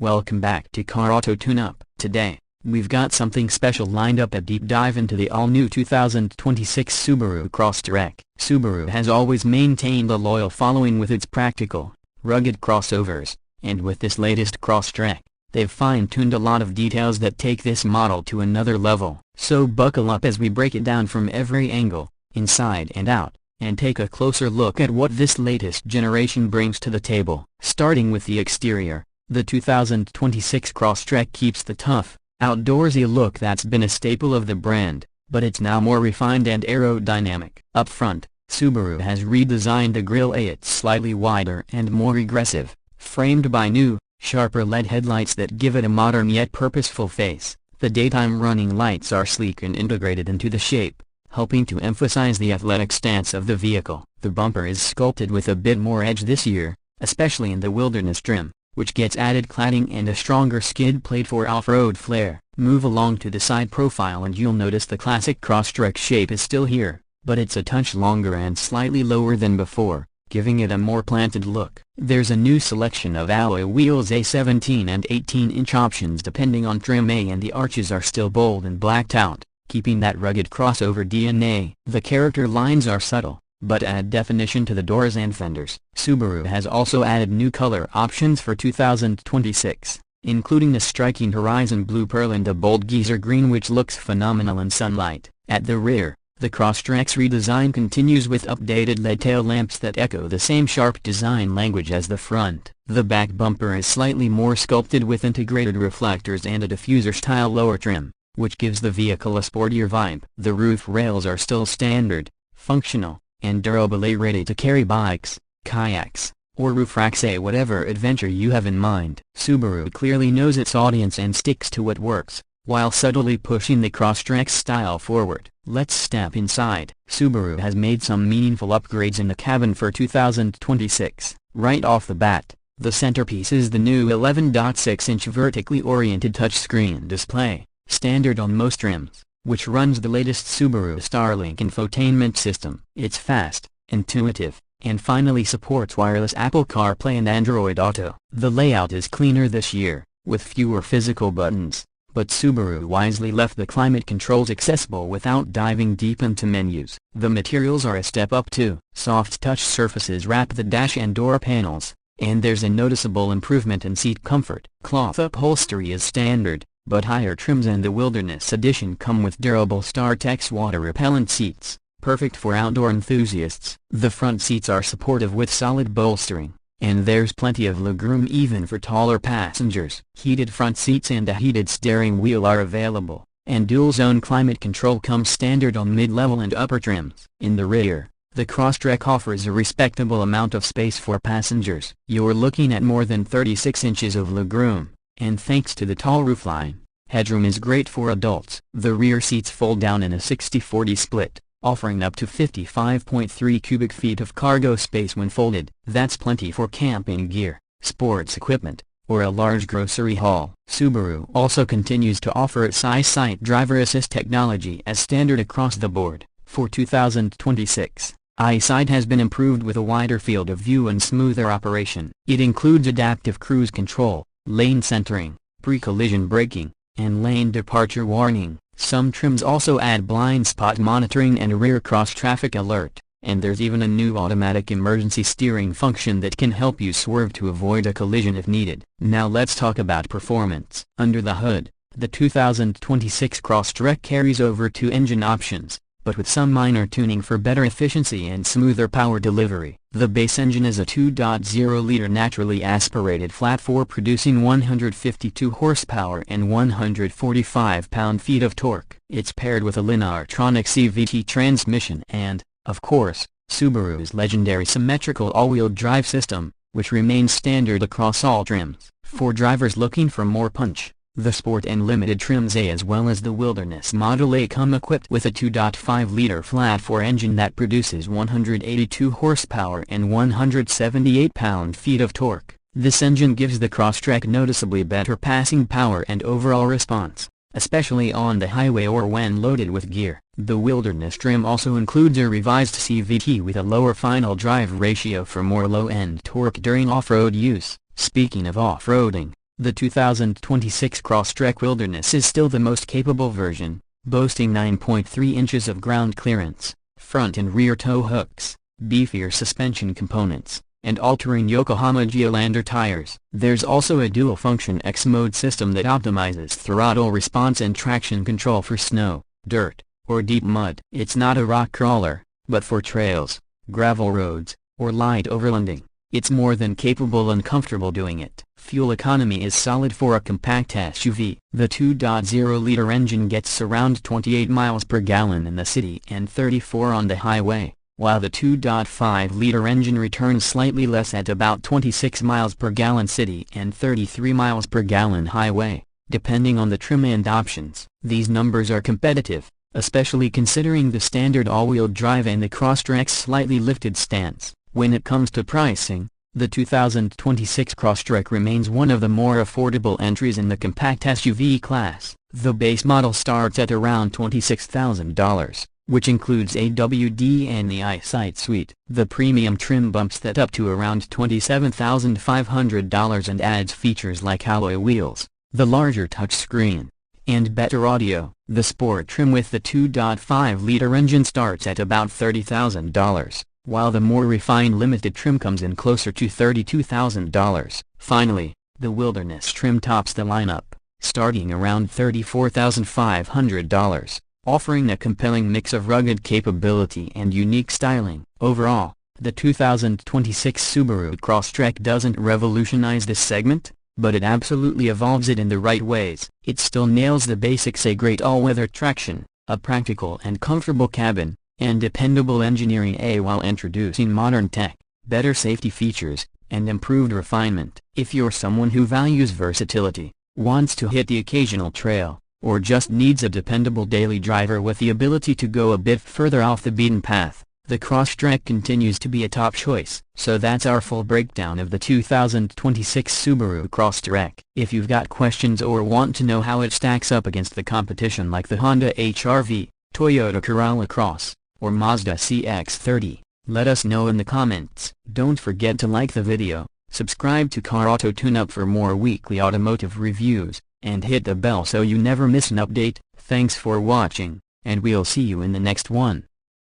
Welcome back to Car Auto Tune-Up. Today, we've got something special lined up, a deep dive into the all-new 2026 Subaru Crosstrek. Subaru has always maintained a loyal following with its practical, rugged crossovers, and with this latest Crosstrek, they've fine-tuned a lot of details that take this model to another level. So buckle up as we break it down from every angle, inside and out, and take a closer look at what this latest generation brings to the table. Starting with the exterior, the 2026 Crosstrek keeps the tough, outdoorsy look that's been a staple of the brand, but it's now more refined and aerodynamic. Up front, Subaru has redesigned the grille. It's slightly wider and more aggressive, framed by new, sharper LED headlights that give it a modern yet purposeful face. The daytime running lights are sleek and integrated into the shape, helping to emphasize the athletic stance of the vehicle. The bumper is sculpted with a bit more edge this year, especially in the wilderness trim, which gets added cladding and a stronger skid plate for off-road flair. Move along to the side profile and you'll notice the classic Crosstrek shape is still here, but it's a touch longer and slightly lower than before, giving it a more planted look. There's a new selection of alloy wheels, a 17 and 18-inch options depending on trim, and the arches are still bold and blacked out, keeping that rugged crossover DNA. The character lines are subtle, but add definition to the doors and fenders. Subaru has also added new color options for 2026, including a striking horizon blue pearl and a bold geyser green, which looks phenomenal in sunlight. At the rear, the Crosstrek's redesign continues with updated LED tail lamps that echo the same sharp design language as the front. The back bumper is slightly more sculpted with integrated reflectors and a diffuser-style lower trim, which gives the vehicle a sportier vibe. The roof rails are still standard, functional, and durable, ready to carry bikes, kayaks, or roof racks, whatever adventure you have in mind. Subaru clearly knows its audience and sticks to what works, while subtly pushing the Crosstrek's style forward. Let's step inside. Subaru has made some meaningful upgrades in the cabin for 2026. Right off the bat, the centerpiece is the new 11.6-inch vertically oriented touchscreen display, standard on most trims, which runs the latest Subaru Starlink infotainment system. It's fast, intuitive, and finally supports wireless Apple CarPlay and Android Auto. The layout is cleaner this year, with fewer physical buttons, but Subaru wisely left the climate controls accessible without diving deep into menus. The materials are a step up too. Soft touch surfaces wrap the dash and door panels, and there's a noticeable improvement in seat comfort. Cloth upholstery is standard, but higher trims and the Wilderness Edition come with durable StarTex water-repellent seats, perfect for outdoor enthusiasts. The front seats are supportive with solid bolstering, and there's plenty of legroom even for taller passengers. Heated front seats and a heated steering wheel are available, and dual-zone climate control comes standard on mid-level and upper trims. In the rear, the Crosstrek offers a respectable amount of space for passengers. You're looking at more than 36 inches of legroom, and thanks to the tall roofline, headroom is great for adults. The rear seats fold down in a 60-40 split, offering up to 55.3 cubic feet of cargo space when folded. That's plenty for camping gear, sports equipment, or a large grocery haul. Subaru also continues to offer its EyeSight driver assist technology as standard across the board. For 2026, EyeSight has been improved with a wider field of view and smoother operation. It includes adaptive cruise control, lane centering, pre-collision braking, and lane departure warning. Some trims also add blind spot monitoring and a rear cross-traffic alert, and there's even a new automatic emergency steering function that can help you swerve to avoid a collision if needed. Now let's talk about performance. Under the hood, the 2026 Crosstrek carries over 2 engine options, but with some minor tuning for better efficiency and smoother power delivery. The base engine is a 2.0-liter naturally aspirated flat-4 producing 152 horsepower and 145 pound-feet of torque. It's paired with a Lineartronic CVT transmission and, of course, Subaru's legendary symmetrical all-wheel drive system, which remains standard across all trims. For drivers looking for more punch, the Sport and Limited trims as well as the Wilderness Model A come equipped with a 2.5-liter flat-4 engine that produces 182 horsepower and 178 pound-feet of torque. This engine gives the Crosstrek noticeably better passing power and overall response, especially on the highway or when loaded with gear. The Wilderness trim also includes a revised CVT with a lower final drive ratio for more low-end torque during off-road use. Speaking of off-roading, The 2026 Crosstrek Wilderness is still the most capable version, boasting 9.3 inches of ground clearance, front and rear tow hooks, beefier suspension components, and all-terrain Yokohama Geolandar tires. There's also a dual-function X-mode system that optimizes throttle response and traction control for snow, dirt, or deep mud. It's not a rock crawler, but for trails, gravel roads, or light overlanding, it's more than capable and comfortable doing it. Fuel economy is solid for a compact SUV. The 2.0-liter engine gets around 28 miles per gallon in the city and 34 on the highway, while the 2.5-liter engine returns slightly less at about 26 miles per gallon city and 33 miles per gallon highway, depending on the trim and options. These numbers are competitive, especially considering the standard all-wheel drive and the Crosstrek's slightly lifted stance. When it comes to pricing, the 2026 Crosstrek remains one of the more affordable entries in the compact SUV class. The base model starts at around $26,000, which includes AWD and the EyeSight suite. The premium trim bumps that up to around $27,500 and adds features like alloy wheels, the larger touchscreen, and better audio. The sport trim with the 2.5-liter engine starts at about $30,000. While the more refined limited trim comes in closer to $32,000. Finally, the Wilderness trim tops the lineup, starting around $34,500, offering a compelling mix of rugged capability and unique styling. Overall, the 2026 Subaru Crosstrek doesn't revolutionize this segment, but it absolutely evolves it in the right ways. It still nails the basics: a great all-weather traction, a practical and comfortable cabin, and dependable engineering while introducing modern tech, better safety features, and improved refinement. If you're someone who values versatility, wants to hit the occasional trail, or just needs a dependable daily driver with the ability to go a bit further off the beaten path, the Crosstrek continues to be a top choice. So that's our full breakdown of the 2026 Subaru Crosstrek. If you've got questions or want to know how it stacks up against the competition like the Honda HR-V, Toyota Corolla Cross, or Mazda CX-30, let us know in the comments. Don't forget to like the video, subscribe to Car Auto Tune-Up for more weekly automotive reviews, and hit the bell so you never miss an update. Thanks for watching, and we'll see you in the next one.